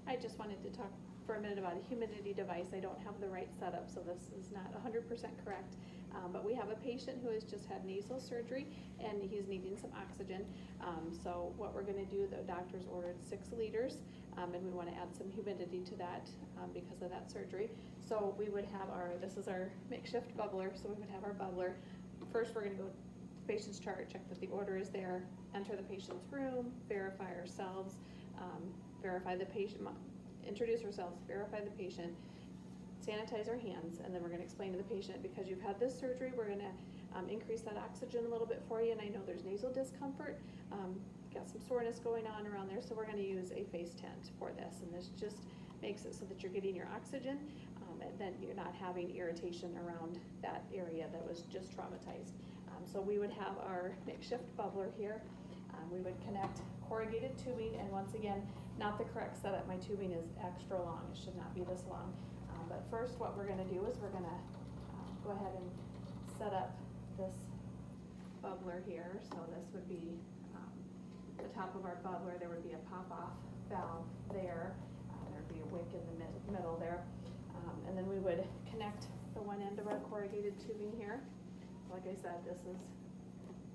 I just wanted to talk for a minute about a humidity device. I don't have the right setup, so this is not 100% correct. But we have a patient who has just had nasal surgery and he's needing some oxygen. So what we're going to do, the doctor's ordered 6 liters, and we want to add some humidity to that because of that surgery. So we would have this is our makeshift bubbler, so we would have our bubbler. First we're going to go to the patient's chart, check that the order is there, enter the patient's room, verify ourselves, verify the patient, introduce ourselves, verify the patient, sanitize our hands, and then we're going to explain to the patient, because you've had this surgery, we're going to increase that oxygen a little bit for you, and I know there's nasal discomfort, got some soreness going on around there, so we're going to use a face tent for this, and this just makes it so that you're getting your oxygen, and then you're not having irritation around that area that was just traumatized. So we would have our makeshift bubbler here. We would connect corrugated tubing, and once again, not the correct setup. My tubing is extra long. It should not be this long. But first what we're going to do is we're going to go ahead and set up this bubbler here. So this would be the top of our bubbler. There would be a pop-off valve there. There would be a wick in the middle there. And then we would connect the one end of our corrugated tubing here. Like I said, this is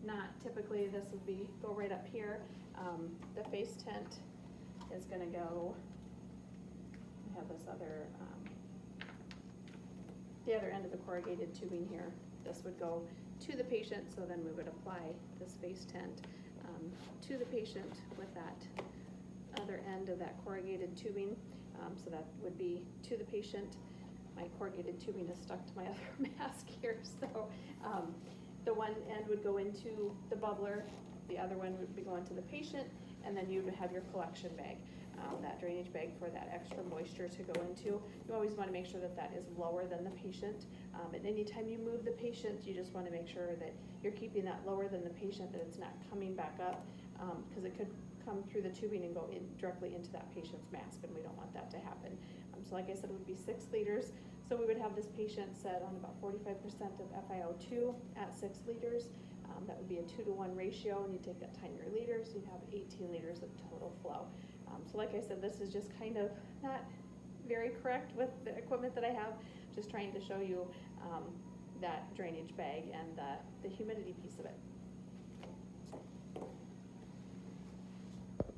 not typically, this would go right up here. The face tent is going to go, we have this other, the other end of the corrugated tubing here. This would go to the patient, so then we would apply this face tent to the patient with that other end of that corrugated tubing. So that would be to the patient. My corrugated tubing is stuck to my other mask here, so the one end would go into the bubbler, the other one would be going to the patient, and then you would have your collection bag, that drainage bag for that extra moisture to go into. You always want to make sure that that is lower than the patient. And anytime you move the patient, you just want to make sure that you're keeping that lower than the patient, that it's not coming back up, because it could come through the tubing and go directly into that patient's mask, and we don't want that to happen. So like I said, it would be 6 liters. So we would have this patient set on about 45% of FiO2 at 6 liters. That would be a 2-to-1 ratio, and you take that times your liters, you'd have 18 liters of total flow. So like I said, this is just kind of not very correct with the equipment that I have, just trying to show you that drainage bag and the humidity piece of it.